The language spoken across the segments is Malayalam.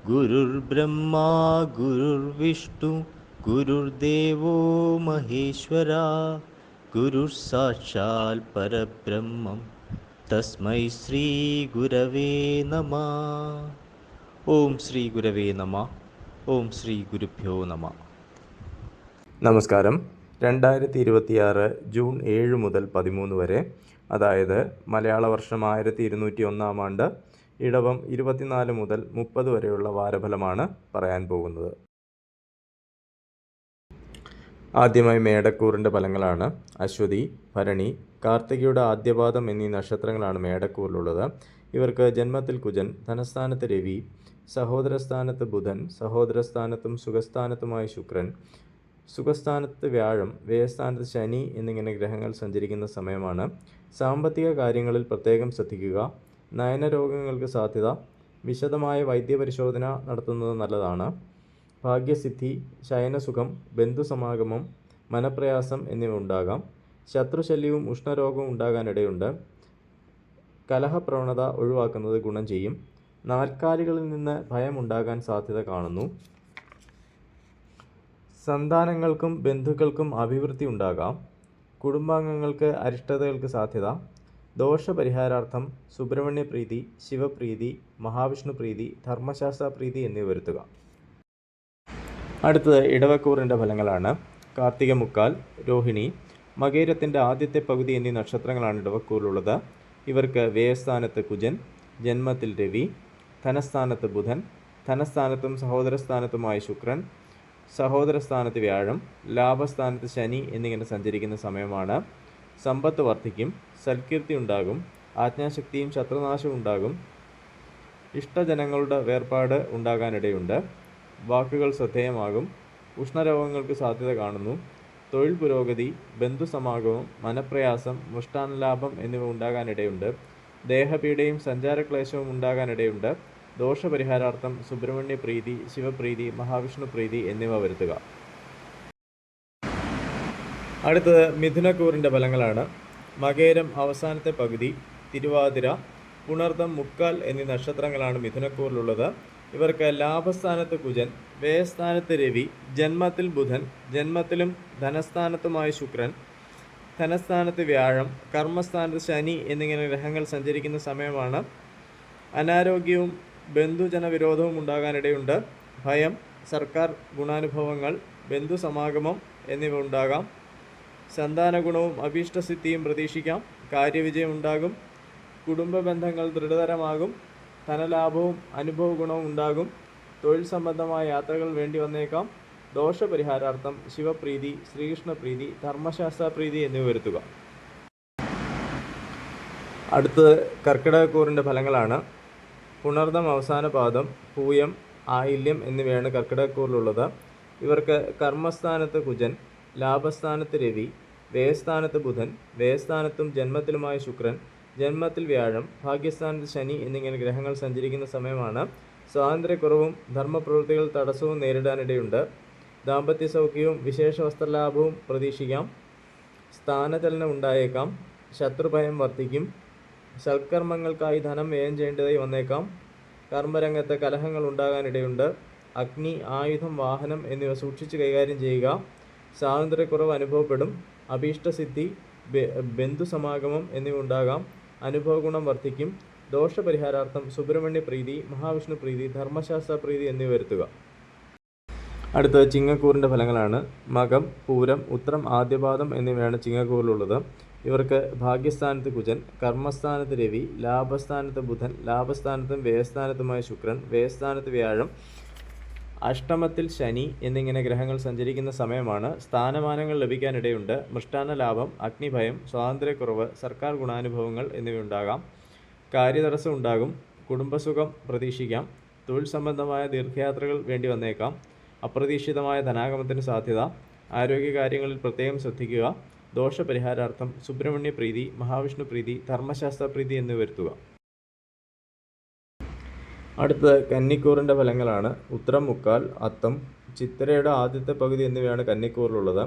ഗുരുർബ്രഹ്മാ ഗുരുർവിഷ്ണു ഗുരുർദേവോ മഹേശ്വരാ ഗുരുർ സാക്ഷാൽ പരബ്രഹ്മം തസ്മൈ ശ്രീ ഗുരവേ നമഃ. ഓം ശ്രീ ഗുരവേ നമഃ. ഓം ശ്രീ ഗുരുഭ്യോ നമഃ. നമസ്കാരം. 2026 ജൂൺ 7 മുതൽ 13 വരെ, അതായത് മലയാള വർഷം 1201 ആണ്ട്, ഇടവം 24 മുതൽ 30 വരെയുള്ള വാരഫലമാണ് പറയാൻ പോകുന്നത്. ആദ്യമായി മേടക്കൂറിൻ്റെ ഫലങ്ങളാണ്. അശ്വതി, ഭരണി, കാർത്തികയുടെ ആദ്യപാദം എന്നീ നക്ഷത്രങ്ങളാണ് മേടക്കൂറിലുള്ളത്. ഇവർക്ക് ജന്മത്തിൽ കുജൻ, ധനസ്ഥാനത്ത് രവി, സഹോദരസ്ഥാനത്ത് ബുധൻ, സഹോദരസ്ഥാനത്തും സുഖസ്ഥാനത്തുമായി ശുക്രൻ, സുഖസ്ഥാനത്ത് വ്യാഴം, വ്യയസ്ഥാനത്ത് ശനി എന്നിങ്ങനെ ഗ്രഹങ്ങൾ സഞ്ചരിക്കുന്ന സമയമാണ്. സാമ്പത്തിക കാര്യങ്ങളിൽ പ്രത്യേകം ശ്രദ്ധിക്കുക. നയനരോഗങ്ങൾക്ക് സാധ്യത. വിശദമായ വൈദ്യപരിശോധന നടത്തുന്നത് നല്ലതാണ്. ഭാഗ്യസിദ്ധി, ശയനസുഖം, ബന്ധുസമാഗമം, മനപ്രയാസം എന്നിവ ഉണ്ടാകാം. ശത്രുശല്യവും ഉഷ്ണരോഗവും ഉണ്ടാകാനിടയുണ്ട്. കലഹപ്രവണത ഒഴിവാക്കുന്നത് ഗുണം ചെയ്യും. നാൽക്കാലികളിൽ നിന്ന് ഭയം ഉണ്ടാകാൻ സാധ്യത കാണുന്നു. സന്താനങ്ങൾക്കും ബന്ധുക്കൾക്കും അഭിവൃദ്ധി ഉണ്ടാകാം. കുടുംബാംഗങ്ങൾക്ക് അരിഷ്ടതകൾക്ക് സാധ്യത. ദോഷപരിഹാരാർത്ഥം സുബ്രഹ്മണ്യ പ്രീതി, ശിവപ്രീതി, മഹാവിഷ്ണു പ്രീതി, ധർമ്മശാസ്ത്ര പ്രീതി എന്നിവ വരുത്തുക. അടുത്തത് ഇടവക്കൂറിൻ്റെ ഫലങ്ങളാണ്. കാർത്തിക മുക്കാൽ, രോഹിണി, മകേരത്തിൻ്റെ ആദ്യത്തെ പകുതി എന്നീ നക്ഷത്രങ്ങളാണ് ഇടവക്കൂറിലുള്ളത്. ഇവർക്ക് വ്യയസ്ഥാനത്ത് കുജൻ, ജന്മത്തിൽ രവി, ധനസ്ഥാനത്ത് ബുധൻ, ധനസ്ഥാനത്തും സഹോദരസ്ഥാനത്തുമായ ശുക്രൻ, സഹോദരസ്ഥാനത്ത് വ്യാഴം, ലാഭസ്ഥാനത്ത് ശനി എന്നിങ്ങനെ സഞ്ചരിക്കുന്ന സമയമാണ്. സമ്പത്ത് വർദ്ധിക്കും. സൽകീർത്തി ഉണ്ടാകും. ആജ്ഞാശക്തിയും ശത്രുനാശവും ഉണ്ടാകും. ഇഷ്ടജനങ്ങളുടെ വേർപാട് ഉണ്ടാകാനിടയുണ്ട്. വാക്കുകൾ ശ്രദ്ധേയമാകും. ഉഷ്ണരോഗങ്ങൾക്ക് സാധ്യത കാണുന്നു. തൊഴിൽ പുരോഗതി, ബന്ധുസമാഗമം, മനപ്രയാസം, മൃഷ്ടാന്നലാഭം എന്നിവ ഉണ്ടാകാനിടയുണ്ട്. ദേഹപീഡയും സഞ്ചാരക്ലേശവും ഉണ്ടാകാനിടയുണ്ട്. ദോഷപരിഹാരാർത്ഥം സുബ്രഹ്മണ്യ പ്രീതി, ശിവപ്രീതി, മഹാവിഷ്ണു പ്രീതി എന്നിവ വരുത്തുക. അടുത്തത് മിഥുനക്കൂറിൻ്റെ ഫലങ്ങളാണ്. മകേരം അവസാനത്തെ പകുതി, തിരുവാതിര, പുണർദം മുക്കാൽ എന്നീ നക്ഷത്രങ്ങളാണ് മിഥുനക്കൂറിലുള്ളത്. ഇവർക്ക് ലാഭസ്ഥാനത്ത് കുജൻ, വ്യയസ്ഥാനത്ത് രവി, ജന്മത്തിൽ ബുധൻ, ജന്മത്തിലും ധനസ്ഥാനത്തുമായ ശുക്രൻ, ധനസ്ഥാനത്ത് വ്യാഴം, കർമ്മസ്ഥാനത്ത് ശനി എന്നിങ്ങനെ ഗ്രഹങ്ങൾ സഞ്ചരിക്കുന്ന സമയമാണ്. അനാരോഗ്യവും ബന്ധുജനവിരോധവും ഉണ്ടാകാനിടയുണ്ട്. ഭയം, സർക്കാർ ഗുണാനുഭവങ്ങൾ, ബന്ധുസമാഗമം എന്നിവ ഉണ്ടാകാം. സന്താന ഗുണവും അഭീഷ്ടസിദ്ധിയും പ്രതീക്ഷിക്കാം. കാര്യവിജയം ഉണ്ടാകും. കുടുംബ ബന്ധങ്ങൾ ദൃഢതരമാകും. ധനലാഭവും അനുഭവ ഗുണവും ഉണ്ടാകും. തൊഴിൽ സംബന്ധമായ യാത്രകൾ വേണ്ടി വന്നേക്കാം. ദോഷപരിഹാരാർത്ഥം ശിവപ്രീതി, ശ്രീകൃഷ്ണപ്രീതി, ധർമ്മശാസ്ത്ര പ്രീതി എന്നിവ വരുത്തുക. അടുത്തത് കർക്കിടകക്കൂറിൻ്റെ ഫലങ്ങളാണ്. പുണർദം അവസാന പാദം, പൂയം, ആയില്യം എന്നിവയാണ് കർക്കിടകക്കൂറിലുള്ളത്. ഇവർക്ക് കർമ്മസ്ഥാനത്ത് കുജൻ, ലാഭസ്ഥാനത്ത് രവി, വ്യയസ്ഥാനത്ത് ബുധൻ, വ്യയസ്ഥാനത്തും ജന്മത്തിലുമായ ശുക്രൻ, ജന്മത്തിൽ വ്യാഴം, ഭാഗ്യസ്ഥാനത്ത് ശനി എന്നിങ്ങനെ ഗ്രഹങ്ങൾ സഞ്ചരിക്കുന്ന സമയമാണ്. സ്വാതന്ത്ര്യക്കുറവും ധർമ്മപ്രവൃത്തികൾ തടസ്സവും നേരിടാനിടയുണ്ട്. ദാമ്പത്യ സൗഖ്യവും വിശേഷ വസ്ത്രലാഭവും പ്രതീക്ഷിക്കാം. സ്ഥാനചലനം ഉണ്ടായേക്കാം. ശത്രുഭയം വർദ്ധിക്കും. സൽക്കർമ്മങ്ങൾക്കായി ധനം വ്യയം ചെയ്യേണ്ടതായി വന്നേക്കാം. കർമ്മരംഗത്ത് കലഹങ്ങൾ ഉണ്ടാകാനിടയുണ്ട്. അഗ്നി, ആയുധം, വാഹനം എന്നിവ സൂക്ഷിച്ച് കൈകാര്യം ചെയ്യുക. സ്വാതന്ത്ര്യക്കുറവ് അനുഭവപ്പെടും. അഭീഷ്ടസിദ്ധി, ബന്ധുസമാഗമം എന്നിവ ഉണ്ടാകാം. അനുഭവ ഗുണം വർദ്ധിക്കും. ദോഷപരിഹാരാർത്ഥം സുബ്രഹ്മണ്യ പ്രീതി, മഹാവിഷ്ണു പ്രീതി, ധർമ്മശാസ്ത്ര പ്രീതി എന്നിവ വരുത്തുക. അടുത്തത് ചിങ്ങക്കൂറിൻ്റെ ഫലങ്ങളാണ്. മകം, പൂരം, ഉത്രം ആദ്യപാദം എന്നിവയാണ് ചിങ്ങക്കൂറിലുള്ളത്. ഇവർക്ക് ഭാഗ്യസ്ഥാനത്ത് കുജൻ, കർമ്മസ്ഥാനത്ത് രവി, ലാഭസ്ഥാനത്ത് ബുധൻ, ലാഭസ്ഥാനത്തും വ്യയസ്ഥാനത്തുമായ ശുക്രൻ, വ്യയസ്ഥാനത്ത് വ്യാഴം, അഷ്ടമത്തിൽ ശനി എന്നിങ്ങനെ ഗ്രഹങ്ങൾ സഞ്ചരിക്കുന്ന സമയമാണ്. സ്ഥാനമാനങ്ങൾ ലഭിക്കാനിടയുണ്ട്. മൃഷ്ടാന്ന ലാഭം, അഗ്നിഭയം, സ്വാതന്ത്ര്യക്കുറവ്, സർക്കാർ ഗുണാനുഭവങ്ങൾ എന്നിവയുണ്ടാകാം. കാര്യതടസ്സം ഉണ്ടാകും. കുടുംബസുഖം പ്രതീക്ഷിക്കാം. തൊഴിൽ സംബന്ധമായ ദീർഘയാത്രകൾ വേണ്ടി വന്നേക്കാം. അപ്രതീക്ഷിതമായ ധനാഗമത്തിന് സാധ്യത. ആരോഗ്യകാര്യങ്ങളിൽ പ്രത്യേകം ശ്രദ്ധിക്കുക. ദോഷപരിഹാരാർത്ഥം സുബ്രഹ്മണ്യ പ്രീതി, മഹാവിഷ്ണു പ്രീതി, ധർമ്മശാസ്ത്ര പ്രീതി എന്നിവ വരുത്തുക. അടുത്തത് കന്നിക്കൂറിൻ്റെ ഫലങ്ങളാണ്. ഉത്രം മുക്കാൽ, അത്തം, ചിത്തിരയുടെ ആദ്യത്തെ പകുതി എന്നിവയാണ് കന്നിക്കൂറിലുള്ളത്.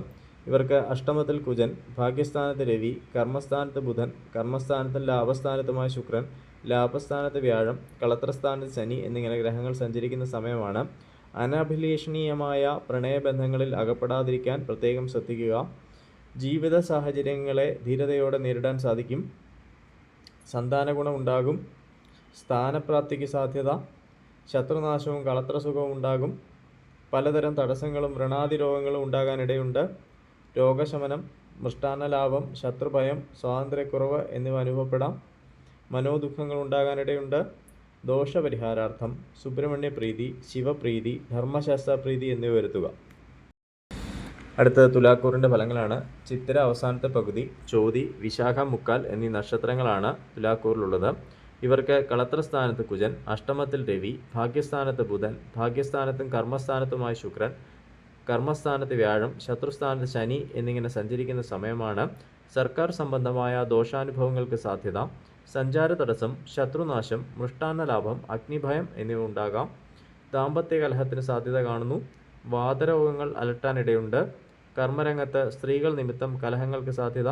ഇവർക്ക് അഷ്ടമത്തിൽ കുജൻ, ഭാഗ്യസ്ഥാനത്ത് രവി, കർമ്മസ്ഥാനത്ത് ബുധൻ, കർമ്മസ്ഥാനത്തും ലാഭസ്ഥാനത്തുമായ ശുക്രൻ, ലാഭസ്ഥാനത്ത് വ്യാഴം, കളത്രസ്ഥാനത്ത് ശനി എന്നിങ്ങനെ ഗ്രഹങ്ങൾ സഞ്ചരിക്കുന്ന സമയമാണ്. അനഭിലഷണീയമായ പ്രണയബന്ധങ്ങളിൽ അകപ്പെടാതിരിക്കാൻ പ്രത്യേകം ശ്രദ്ധിക്കുക. ജീവിത സാഹചര്യങ്ങളെ ധീരതയോടെ നേരിടാൻ സാധിക്കും. സന്താന ഗുണം ഉണ്ടാകും. സ്ഥാനപ്രാപ്തിക്ക് സാധ്യത. ശത്രുനാശവും കളത്രസുഖവും ഉണ്ടാകും. പലതരം തടസ്സങ്ങളും വ്രണാദി രോഗങ്ങളും ഉണ്ടാകാനിടയുണ്ട്. രോഗശമനം, മൃഷ്ടാന്ന ലാഭം, ശത്രുഭയം, സ്വാതന്ത്ര്യക്കുറവ് എന്നിവ അനുഭവപ്പെടാം. മനോദുഃഖങ്ങൾ ഉണ്ടാകാനിടയുണ്ട്. ദോഷപരിഹാരാർത്ഥം സുബ്രഹ്മണ്യപ്രീതി, ശിവപ്രീതി, ധർമ്മശാസ്ത്രപ്രീതി എന്നിവ വരുത്തുക. അടുത്തത് തുലാക്കൂറിൻ്റെ ഫലങ്ങളാണ്. ചിത്തിര അവസാനത്തെ പകുതി, ചോതി, വിശാഖ, മുക്കാൽ എന്നീ നക്ഷത്രങ്ങളാണ് തുലാക്കൂറിലുള്ളത്. ഇവർക്ക് കളത്രസ്ഥാനത്ത് കുജൻ, അഷ്ടമത്തിൽ രവി, ഭാഗ്യസ്ഥാനത്ത് ബുധൻ, ഭാഗ്യസ്ഥാനത്തും കർമ്മസ്ഥാനത്തുമായ ശുക്രൻ, കർമ്മസ്ഥാനത്ത് വ്യാഴം, ശത്രുസ്ഥാനത്ത് ശനി എന്നിങ്ങനെ സഞ്ചരിക്കുന്ന സമയമാണ്. സർക്കാർ സംബന്ധമായ ദോഷാനുഭവങ്ങൾക്ക് സാധ്യത. സഞ്ചാര തടസ്സം, ശത്രുനാശം, മൃഷ്ടാന്ന ലാഭം, അഗ്നിഭയം എന്നിവ ഉണ്ടാകാം. ദാമ്പത്യ കലഹത്തിന് സാധ്യത കാണുന്നു. വാതരോഗങ്ങൾ അലട്ടാനിടയുണ്ട്. കർമ്മരംഗത്ത് സ്ത്രീകൾ നിമിത്തം കലഹങ്ങൾക്ക് സാധ്യത.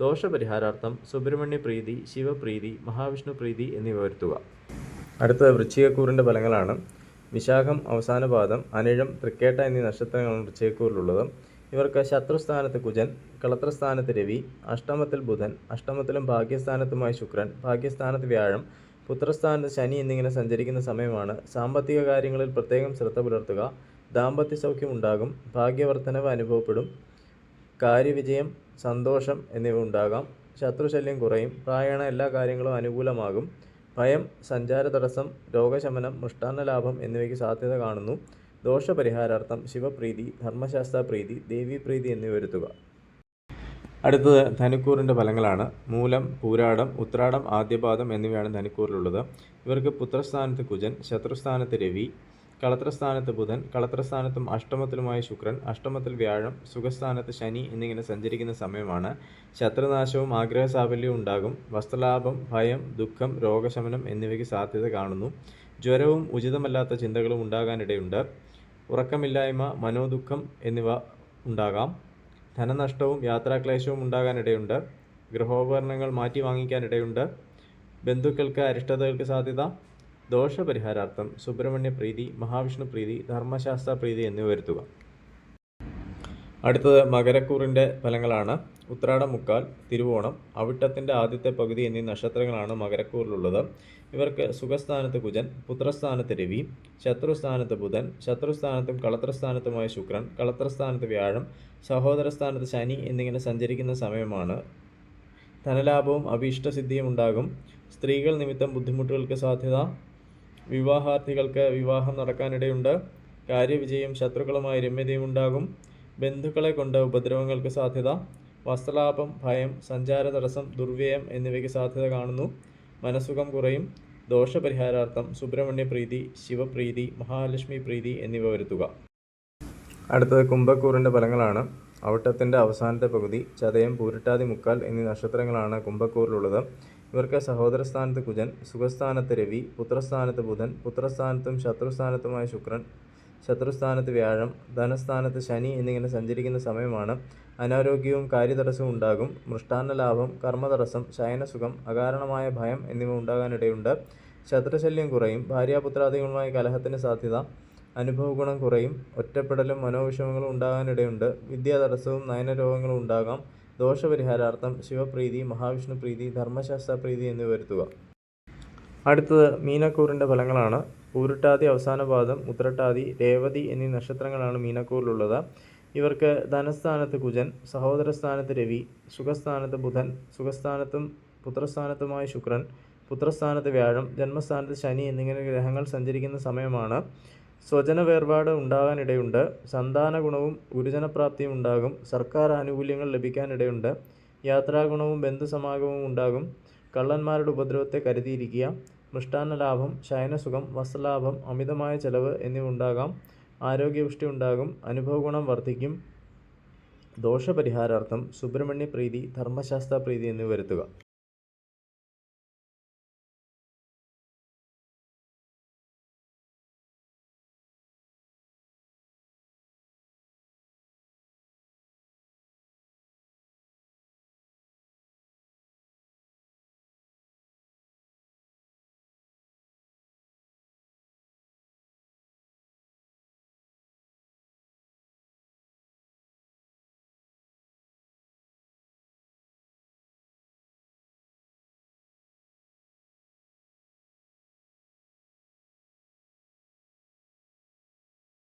ദോഷപരിഹാരാർത്ഥം സുബ്രഹ്മണ്യപ്രീതി, ശിവപ്രീതി, മഹാവിഷ്ണു പ്രീതി എന്നിവ വരുത്തുക. അടുത്തത് വൃശ്ചികക്കൂറിൻ്റെ ഫലങ്ങളാണ്. വിശാഖം അവസാന പാദം, അനിഴം, തൃക്കേട്ട എന്നീ നക്ഷത്രങ്ങളാണ് വൃശ്ചികക്കൂറിലുള്ളത്. ഇവർക്ക് ശത്രുസ്ഥാനത്ത് കുജൻ, കളത്രസ്ഥാനത്ത് രവി, അഷ്ടമത്തിൽ ബുധൻ, അഷ്ടമത്തിലും ഭാഗ്യസ്ഥാനത്തുമായ ശുക്രൻ, ഭാഗ്യസ്ഥാനത്ത് വ്യാഴം, പുത്രസ്ഥാനത്ത് ശനി എന്നിങ്ങനെ സഞ്ചരിക്കുന്ന സമയമാണ്. സാമ്പത്തിക കാര്യങ്ങളിൽ പ്രത്യേകം ശ്രദ്ധ പുലർത്തുക. ദാമ്പത്യ സൗഖ്യം ഉണ്ടാകും. ഭാഗ്യവർദ്ധനവ് അനുഭവപ്പെടും. കാര്യവിജയം, സന്തോഷം എന്നിവ ഉണ്ടാകാം. ശത്രുശല്യം കുറയും. പ്രായണ എല്ലാ കാര്യങ്ങളും അനുകൂലമാകും. ഭയം, സഞ്ചാര തടസ്സം, രോഗശമനം, മൃഷ്ടാന്ന ലാഭം എന്നിവയ്ക്ക് സാധ്യത കാണുന്നു. ദോഷപരിഹാരാർത്ഥം ശിവപ്രീതി, ധർമ്മശാസ്ത്രപ്രീതി, ദേവീപ്രീതി എന്നിവ വരുത്തുക. അടുത്തത് ധനുക്കൂറിൻ്റെ ഫലങ്ങളാണ്. മൂലം, പൂരാടം, ഉത്രാടം, ആദ്യപാദം എന്നിവയാണ് ധനുക്കൂറിലുള്ളത്. ഇവർക്ക് പുത്രസ്ഥാനത്ത് കുജൻ, ശത്രുസ്ഥാനത്ത് രവി, കളത്രസ്ഥാനത്ത് ബുധൻ, കളത്രസ്ഥാനത്തും അഷ്ടമത്തിലുമായ ശുക്രൻ, അഷ്ടമത്തിൽ വ്യാഴം, സുഖസ്ഥാനത്ത് ശനി എന്നിങ്ങനെ സഞ്ചരിക്കുന്ന സമയമാണ്. ശത്രുനാശവും ആഗ്രഹസാഫല്യവും ഉണ്ടാകും. വസ്ത്രലാഭം, ഭയം, ദുഃഖം, രോഗശമനം എന്നിവയ്ക്ക് സാധ്യത കാണുന്നു. ജ്വരവും ഉചിതമല്ലാത്ത ചിന്തകളും ഉണ്ടാകാനിടയുണ്ട്. ഉറക്കമില്ലായ്മ, മനോദുഃഖം എന്നിവ ഉണ്ടാകാം. ധനനഷ്ടവും യാത്രാക്ലേശവും ഉണ്ടാകാനിടയുണ്ട്. ഗൃഹോപകരണങ്ങൾ മാറ്റി വാങ്ങിക്കാനിടയുണ്ട്. ബന്ധുക്കൾക്ക് അരിഷ്ടതകൾക്ക് സാധ്യത. ദോഷപരിഹാരാർത്ഥം സുബ്രഹ്മണ്യപ്രീതി, മഹാവിഷ്ണു പ്രീതി, ധർമ്മശാസ്ത്ര പ്രീതി എന്നിവ വരുത്തുക. അടുത്തത് മകരക്കൂറിൻ്റെ ഫലങ്ങളാണ്. ഉത്രാടം, മുക്കാൽ, തിരുവോണം, അവിട്ടത്തിൻ്റെ ആദ്യത്തെ പകുതി എന്നീ നക്ഷത്രങ്ങളാണ് മകരക്കൂറിലുള്ളത്. ഇവർക്ക് സുഖസ്ഥാനത്ത് കുജൻ, പുത്രസ്ഥാനത്ത് രവി, ശത്രുസ്ഥാനത്ത് ബുധൻ, ശത്രുസ്ഥാനത്തും കളത്രസ്ഥാനത്തുമായ ശുക്രൻ, കളത്രസ്ഥാനത്ത് വ്യാഴം, സഹോദരസ്ഥാനത്ത് ശനി എന്നിങ്ങനെ സഞ്ചരിക്കുന്ന സമയമാണ്. ധനലാഭവും അഭീഷ്ടസിദ്ധിയും ഉണ്ടാകും. സ്ത്രീകൾ നിമിത്തം ബുദ്ധിമുട്ടുകൾക്ക് സാധ്യത. വിവാഹാർത്ഥികൾക്ക് വിവാഹം നടക്കാനിടയുണ്ട്. കാര്യവിജയം, ശത്രുക്കളുമായ രമ്യതയും ഉണ്ടാകും. ബന്ധുക്കളെ കൊണ്ട് ഉപദ്രവങ്ങൾക്ക് സാധ്യത. വസ്ത്രലാഭം, ഭയം, സഞ്ചാര തടസ്സം, ദുർവ്യയം എന്നിവയ്ക്ക് സാധ്യത കാണുന്നു. മനസ്സുഖം കുറയും. ദോഷപരിഹാരാർത്ഥം സുബ്രഹ്മണ്യപ്രീതി, ശിവപ്രീതി, മഹാലക്ഷ്മി പ്രീതി എന്നിവ വരുത്തുക. അടുത്തത് കുംഭക്കൂറിൻ്റെ ഫലങ്ങളാണ്. അവിട്ടത്തിൻ്റെ അവസാനത്തെ പകുതി, ചതയം, പൂരിട്ടാതി, മുക്കാൽ എന്നീ നക്ഷത്രങ്ങളാണ് കുംഭക്കൂറിലുള്ളത്. ഇവർക്ക് സഹോദരസ്ഥാനത്ത് കുജൻ, സുഖസ്ഥാനത്ത് രവി, പുത്രസ്ഥാനത്ത് ബുധൻ, പുത്രസ്ഥാനത്തും ശത്രുസ്ഥാനത്തുമായ ശുക്രൻ, ശത്രുസ്ഥാനത്ത് വ്യാഴം, ധനസ്ഥാനത്ത് ശനി എന്നിങ്ങനെ സഞ്ചരിക്കുന്ന സമയമാണ്. അനാരോഗ്യവും കാര്യതടസ്സവും ഉണ്ടാകും. മൃഷ്ടാന്ന ലാഭം, കർമ്മതടസ്സം, ശയനസുഖം, അകാരണമായ ഭയം എന്നിവ ഉണ്ടാകാനിടയുണ്ട്. ശത്രുശല്യം കുറയും. ഭാര്യാപുത്രാദികളുമായ കലഹത്തിന് സാധ്യത. അനുഭവഗുണം കുറയും. ഒറ്റപ്പെടലും മനോവിഷമങ്ങളും ഉണ്ടാകാനിടയുണ്ട്. വിദ്യാതടസ്സവും നയനരോഗങ്ങളും ഉണ്ടാകാം. ദോഷപരിഹാരാർത്ഥം ശിവപ്രീതി, മഹാവിഷ്ണു പ്രീതി, ധർമ്മശാസ്ത്ര പ്രീതി എന്നിവ വരുത്തുക. അടുത്തത് മീനക്കൂറിൻ്റെ ഫലങ്ങളാണ്. പൂരിട്ടാതി അവസാന പാദം, ഉത്രട്ടാതി, രേവതി എന്നീ നക്ഷത്രങ്ങളാണ് മീനക്കൂറിലുള്ളത്. ഇവർക്ക് ധനസ്ഥാനത്ത് കുജൻ, സഹോദരസ്ഥാനത്ത് രവി, സുഖസ്ഥാനത്ത് ബുധൻ, സുഖസ്ഥാനത്തും പുത്രസ്ഥാനത്തുമായ ശുക്രൻ, പുത്രസ്ഥാനത്ത് വ്യാഴം, ജന്മസ്ഥാനത്ത് ശനി എന്നിങ്ങനെ ഗ്രഹങ്ങൾ സഞ്ചരിക്കുന്ന സമയമാണ്. സ്വജന വേർപാട് ഉണ്ടാകാനിടയുണ്ട്. സന്താന ഗുണവും ഗുരുജനപ്രാപ്തിയും ഉണ്ടാകും. സർക്കാർ ആനുകൂല്യങ്ങൾ ലഭിക്കാനിടയുണ്ട്. യാത്രാഗുണവും ബന്ധുസമാഗമവും ഉണ്ടാകും. കള്ളന്മാരുടെ ഉപദ്രവത്തെ കരുതിയിരിക്കുക. മൃഷ്ടാന്ന ലാഭം, ശയനസുഖം, വസ്ത്രലാഭം, അമിതമായ ചെലവ് എന്നിവ ഉണ്ടാകാം. ആരോഗ്യപുഷ്ടി ഉണ്ടാകും. അനുഭവഗുണം വർദ്ധിക്കും. ദോഷപരിഹാരാർത്ഥം സുബ്രഹ്മണ്യപ്രീതി, ധർമ്മശാസ്ത്ര പ്രീതി എന്നിവ വരുത്തുക.